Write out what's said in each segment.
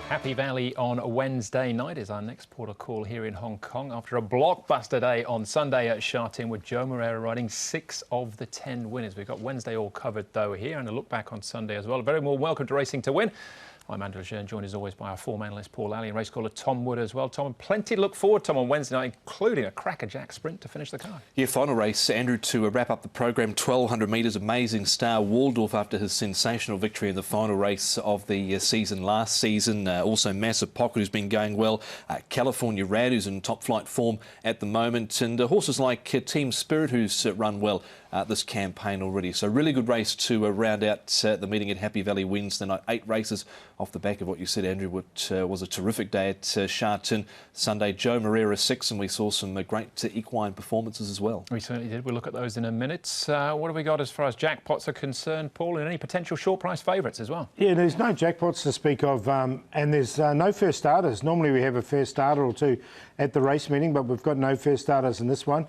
Happy Valley on Wednesday night is our next port of call here in Hong Kong after a blockbuster day on Sunday at Sha Tin with Joe Moreira riding 6 of the 10 winners. We've got Wednesday all covered though here and a look back on Sunday as well. A very warm welcome to Racing to Win. I'm Andrew Lejeune, joined as always by our form analyst Paul Alley and race caller Tom Wood as well. Tom, plenty to look forward to on Wednesday night, including a crackerjack sprint to finish the card. Yeah, final race, Andrew, to wrap up the program, 1,200 metres, amazing star Waldorf after his sensational victory in the final race of the season last season. Also Massive Pocket, who's been going well. California Rad, who's in top flight form at the moment. And horses like Team Spirit, who's run well this campaign already. So really good race to round out the meeting at Happy Valley Wednesday night. 8 races off the back of what you said, Andrew, which was a terrific day at Sha Tin. Sunday, Joe Moreira 6, and we saw some great equine performances as well. We certainly did. We'll look at those in a minute. What have we got as far as jackpots are concerned, Paul, and any potential short price favourites as well? Yeah, there's no jackpots to speak of, and there's no first starters. Normally we have a first starter or two at the race meeting, but we've got no first starters in this one.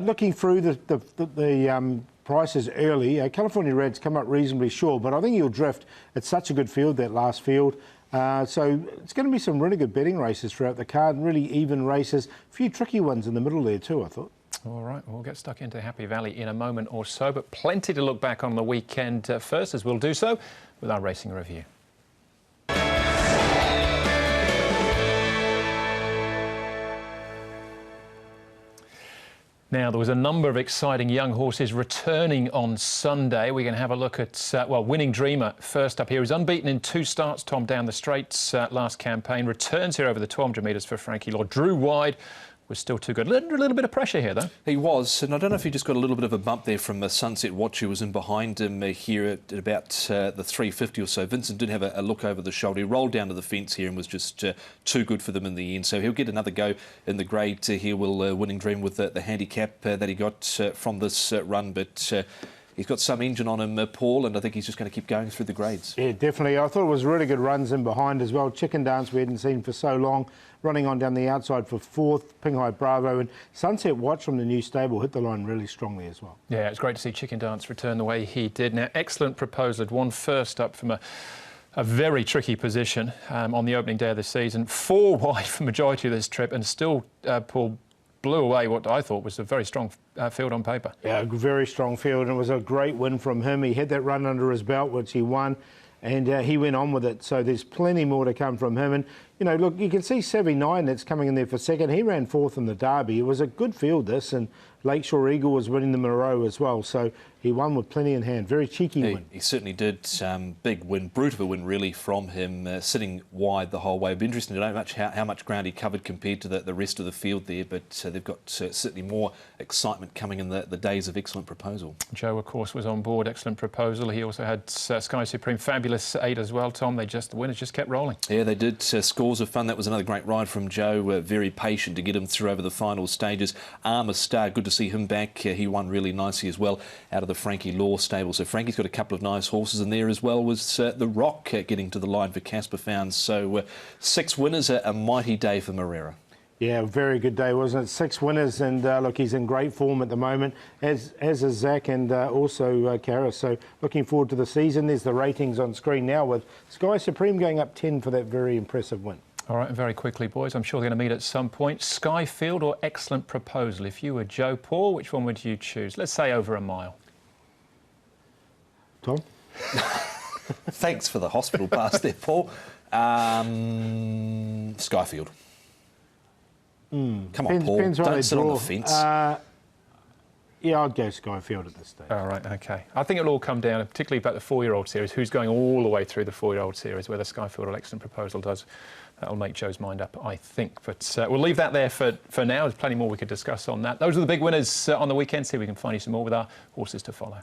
Looking through the prices early, California Rad's come up reasonably short, but I think he'll drift. It's such a good field, that last field. So it's going to be some really good betting races throughout the card, really even races. A few tricky ones in the middle there too, I thought. All right, we'll get stuck into Happy Valley in a moment or so, but plenty to look back on the weekend first, as we'll do so with our racing review. Now, there was a number of exciting young horses returning on Sunday. We're going to have a look at, Winning Dreamer first up here. He's unbeaten in 2 starts, Tom, down the straights last campaign. Returns here over the 1,200 metres for Frankie Law. Drew wide. Was still too good. A little bit of pressure here, though. He was, and I don't know if he just got a little bit of a bump there from Sunset Watch, who was in behind him here at about the 350 or so. Vincent did have a look over the shoulder. He rolled down to the fence here and was just too good for them in the end. So he'll get another go in the grade here. Will Winning Dream with the handicap that he got from this run, but he's got some engine on him, Paul, and I think he's just going to keep going through the grades. Yeah, definitely. I thought it was really good runs in behind as well. Chicken Dance we hadn't seen for so long. Running on down the outside for 4th, Pinghai Bravo, and Sunset Watch from the new stable hit the line really strongly as well. Yeah, it's great to see Chicken Dance return the way he did. Now, excellent proposal. Had won first up from a very tricky position on the opening day of the season. 4 wide for majority of this trip, and still Paul blew away what I thought was a very strong field on paper. Yeah, a very strong field, and it was a great win from him. He had that run under his belt, which he won, and he went on with it. So there's plenty more to come from him. And, you know, look, you can see Savvy 9 that's coming in there for second. He ran 4th in the Derby. It was a good field, this, and Lakeshore Eagle was winning them in a row as well. So he won with plenty in hand. Very cheeky win. He certainly did. Big win, brute of a win really from him, sitting wide the whole way. It'd be interesting to know how much ground he covered compared to the rest of the field there, but they've got certainly more excitement coming in the days of Excellent Proposal. Joe, of course, was on board Excellent Proposal. He also had Sky Supreme Fabulous 8 as well, Tom. The winners just kept rolling. Yeah, they did. Scores of fun. That was another great ride from Joe. Very patient to get him through over the final stages. Armour Star, good to see him back. He won really nicely as well out of the Frankie Law stable. So Frankie's got a couple of nice horses in there as well. Was the Rock getting to the line for Casper Founds. So 6 winners, a mighty day for Moreira. Yeah, very good day, wasn't it? 6 winners, and look, he's in great form at the moment, as is Zach and also Karras. So looking forward to the season. There's the ratings on screen now with Sky Supreme going up 10 for that very impressive win. All right, and very quickly, boys, I'm sure they're going to meet at some point. Skyfield or Excellent Proposal? If you were Joe, Paul, which one would you choose? Let's say over a mile. Tom? Thanks for the hospital pass there, Paul. Skyfield. Come on, Paul, don't sit on the fence. Yeah, I'd go Skyfield at this stage. All right, OK. I think it'll all come down, particularly about the 4-year-old series, who's going all the way through the 4-year-old series, whether Skyfield or Excellent Proposal does. That'll make Joe's mind up, I think. But we'll leave that there for now. There's plenty more we could discuss on that. Those are the big winners on the weekend. See if we can find you some more with our horses to follow.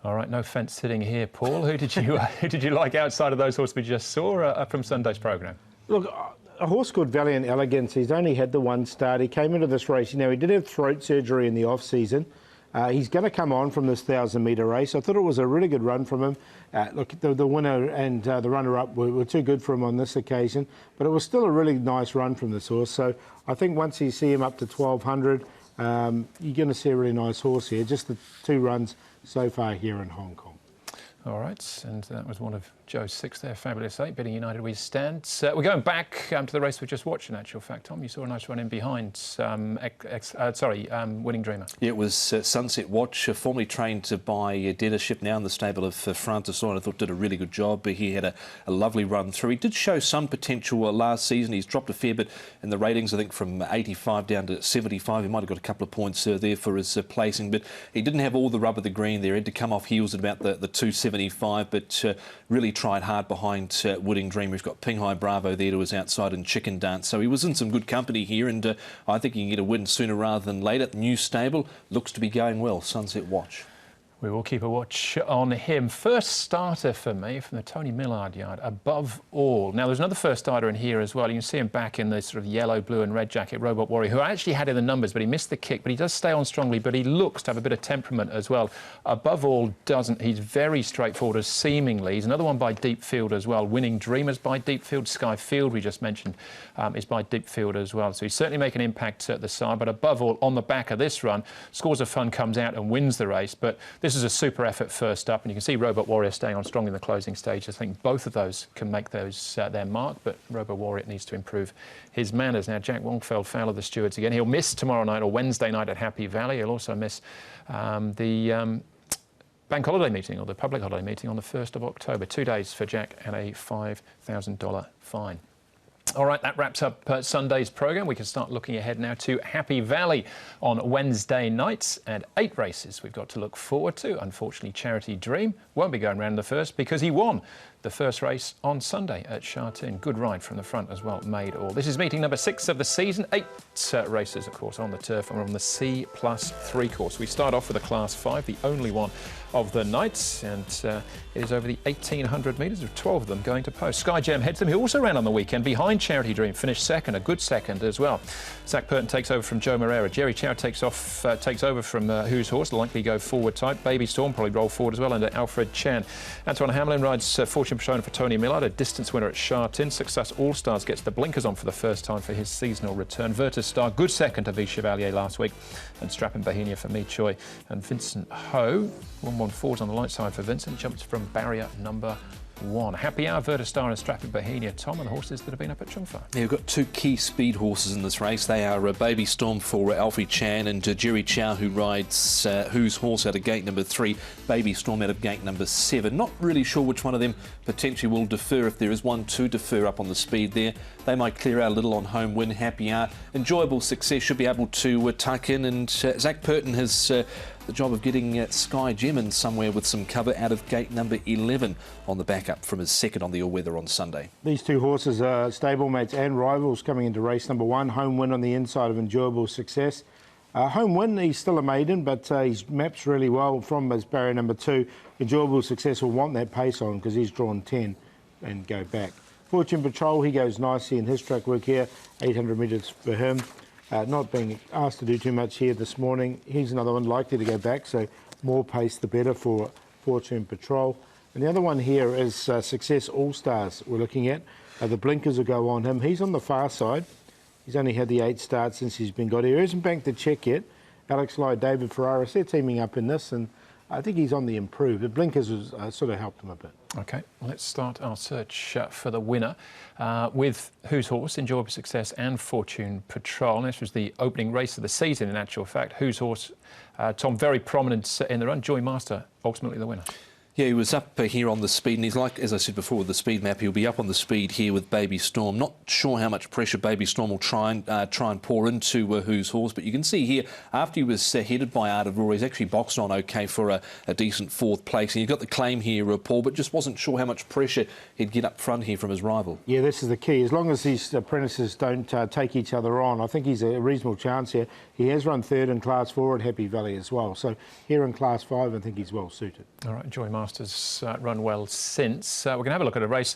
All right, no fence sitting here, Paul. Who did you like outside of those horses we just saw from Sunday's programme? Look, a horse called Valiant Elegance. He's only had the 1 start. He came into this race. You know, he did have throat surgery in the off-season. He's going to come on from this 1,000-metre race. I thought it was a really good run from him. Look, the winner and the runner-up were too good for him on this occasion, but it was still a really nice run from this horse. So I think once you see him up to 1,200, You're going to see a really nice horse here. Just the 2 runs so far here in Hong Kong. All right, and that was one of Joe's 6 there. Fabulous 8, Bidding United we stand. We're going back to the race we just watched, in actual fact. Tom, you saw a nice run in behind, Winning Dreamer. Yeah, it was Sunset Watch, formerly trained by Dealership, now in the stable of Francis Lloyd. I thought did a really good job. He had a lovely run through. He did show some potential last season. He's dropped a fair bit in the ratings, I think from 85 down to 75. He might have got a couple of points there for his placing, but he didn't have all the rub of the green there. He had to come off heels at about the 275, but really tried hard behind Winning Dreamer. He's got Pinghai Bravo there to his outside and Chicken Dance. So he was in some good company here, and I think he can get a win sooner rather than later. The new stable looks to be going well. Sunset Watch. We will keep a watch on him. First starter for me from the Tony Millard yard, Above All. Now, there's another first starter in here as well. You can see him back in the sort of yellow, blue and red jacket, Robot Warrior, who I actually had in the numbers, but he missed the kick. But he does stay on strongly, but he looks to have a bit of temperament as well. Above All doesn't. He's very straightforward, as seemingly. He's another one by Deep Field as well. Winning Dreamers by Deep Field. Sky Field, we just mentioned, is by Deep Field as well. So he's certainly making an impact at the side. But Above All, on the back of this run, Scores of Fun comes out and wins the race. But this is a super effort first up, and you can see Robot Warrior staying on strong in the closing stage. I think both of those can make those their mark, but Robot Warrior needs to improve his manners. Now, Jack Wongfeld, foul of the stewards again. He'll miss tomorrow night or Wednesday night at Happy Valley. He'll also miss the bank holiday meeting, or the public holiday meeting, on the 1st of October. 2 days for Jack and a $5,000 fine. All right, that wraps up Sunday's programme. We can start looking ahead now to Happy Valley on Wednesday nights, and 8 races we've got to look forward to. Unfortunately, Charity Dream won't be going round the first because he won the first race on Sunday at Sha Tin. Good ride from the front as well, made all. This is meeting number 6 of the season. 8 races, of course, on the turf, and we're on the C+3 course. We start off with a Class 5, the only one of the nights, and it is over the 1,800 metres, with 12 of them going to post. Sky Gem heads them. He also ran on the weekend behind Charity Dream, finished second, a good second as well. Zach Purton takes over from Joe Moreira. Jerry Chow takes over from Who's Horse, likely go forward type. Baby Storm probably roll forward as well under Alfred Chan. Antoine Hamlin rides Fortune Persona for Tony Millard, a distance winner at Sha Tin. Success All Stars gets the blinkers on for the first time for his seasonal return. Virtus Star, good second to V Chevalier last week, and Strappin' Bohemia for Mi Choi and Vincent Ho. 114's on the light side for Vincent, jumps from barrier number 1. Happy Hour, Virtus Star and Strappin' Bohemia, Tom, and the horses that have been up at Chung Fa. Yeah, we've got 2 key speed horses in this race. They are Baby Storm for Alfie Chan and Jerry Chow, who rides Who's Horse out of gate number 3, Baby Storm out of gate number 7. Not really sure which one of them potentially will defer, if there is one to defer up on the speed there. They might clear out a little on home win. Happy Hour, enjoyable success, should be able to tuck in, and Zach Purton has the job of getting Sky Gem in somewhere with some cover out of gate number 11 on the backup from his second on the all-weather on Sunday. These 2 horses are stablemates and rivals coming into race number 1. Home Win on the inside of Enjoyable Success. Home Win, he's still a maiden, but he's maps really well from his barrier number 2. Enjoyable Success will want that pace on because he's drawn 10 and go back. Fortune Patrol, he goes nicely in his track work here, 800 metres for him. Not being asked to do too much here this morning. He's another one likely to go back, so more pace the better for Fortune Patrol. And the other one here is Success All Stars we're looking at. The blinkers will go on him. He's on the far side. He's only had the 8 starts since he's been got here. He hasn't banked the check yet. Alex Lloyd, David Ferraris, they're teaming up in this, and I think he's on the improve. The blinkers has sort of helped him a bit. OK, let's start our search for the winner with Who's Horse, Enjoyable Success and Fortune Patrol. And this was the opening race of the season, in actual fact. Who's Horse, Tom, very prominent in the run. Joy Master, ultimately the winner. Yeah, he was up here on the speed, and he's like, as I said before, with the speed map, he'll be up on the speed here with Baby Storm. Not sure how much pressure Baby Storm will try and pour into Who's Horse, but you can see here, after he was headed by Art of Roar, he's actually boxed on OK for a decent 4th place. And you've got the claim here, Paul, but just wasn't sure how much pressure he'd get up front here from his rival. Yeah, this is the key. As long as these apprentices don't take each other on, I think he's a reasonable chance here. He has run 3rd in Class 4 at Happy Valley as well. So here in Class 5, I think he's well suited. All right, Joy Masters run well since. We're going to have a look at a race.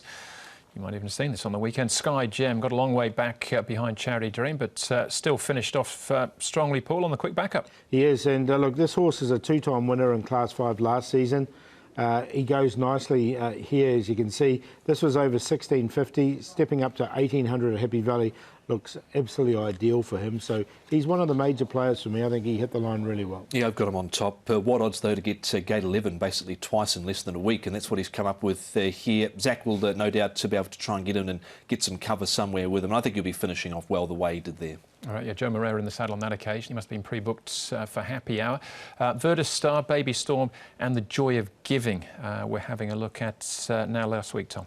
You might even have seen this on the weekend. Sky Gem got a long way back behind Charity Dream, but still finished off strongly, Paul, on the quick backup. He is, and look, this horse is a 2-time winner in Class 5 last season. He goes nicely here, as you can see. This was over 1650, stepping up to 1800 at Happy Valley looks absolutely ideal for him. So he's one of the major players for me. I think he hit the line really well. Yeah, I've got him on top. What odds, though, to get gate 11 basically twice in less than a week, and that's what he's come up with here. Zach will no doubt to be able to try and get in and get some cover somewhere with him. I think he'll be finishing off well the way he did there. All right, yeah, Joe Moreira in the saddle on that occasion. He must have been pre-booked for happy hour. Virtus Star, Baby Storm and The Joy of Giving we're having a look at now last week, Tom.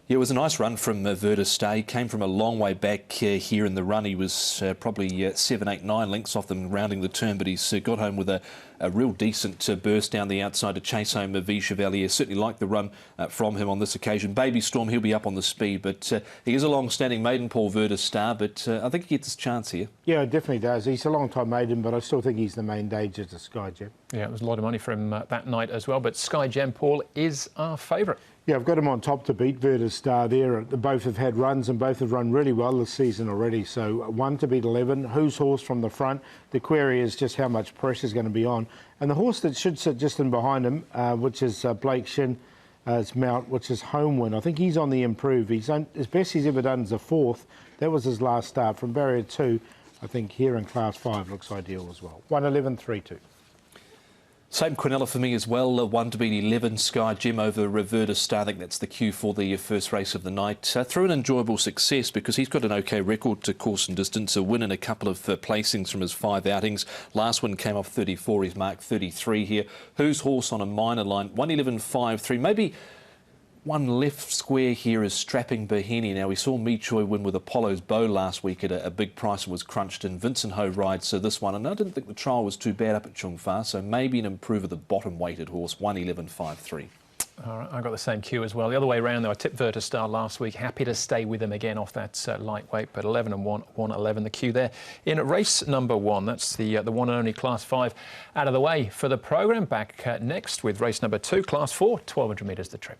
Yeah, it was a nice run from Virtus Star. He came from a long way back here in the run. He was probably 7, 8, 9 lengths off them rounding the turn, but he's got home with a real decent burst down the outside to chase home V Chevalier. Certainly liked the run from him on this occasion. Baby Storm, he'll be up on the speed, but he is a long-standing maiden, Paul, Virtus Star, but I think he gets his chance here. Yeah, it definitely does. He's a long-time maiden, but I still think he's the main danger to Sky Gem. Yeah, it was a lot of money for him that night as well, but Sky Gem, Paul, is our favourite. Yeah, I've got him on top to beat Virtus Star there. Both have had runs and both have run really well this season already. So 1 to beat 11. Who's horse from the front? The query is just how much pressure is going to be on. And the horse that should sit just in behind him, which is Blake Shin, Mount, which is Homewin. I think he's on the improve. His best he's ever done is a 4th. That was his last start. From barrier 2, I think here in class 5 looks ideal as well. 1-11-3-2. Same Quinella for me as well, 1 to beat 11, Sky Gem over Virtus Star. I think that's the cue for the first race of the night. Through an enjoyable success because he's got an OK record to course and distance, a win in a couple of placings from his 5 outings. Last one came off 34, he's marked 33 here. Who's horse on a minor line, 1-11-5-3, maybe one left square here is Strapping Bahini. Now, we saw Mi Choi win with Apollo's Bow last week at a big price and was crunched in. Vincent Ho rides this one, and I didn't think the trial was too bad up at Chung Fa, so maybe an improver, the bottom-weighted horse, 1-11-5-3. All right, I got the same cue as well. The other way around, though, I tipped Virtus Star last week. Happy to stay with him again off that lightweight, but 11-1, 1-11, the cue there. In race number 1, that's the one and only Class 5 out of the way for the programme. Back next with race number 2, Class 4, 1,200 metres the trip.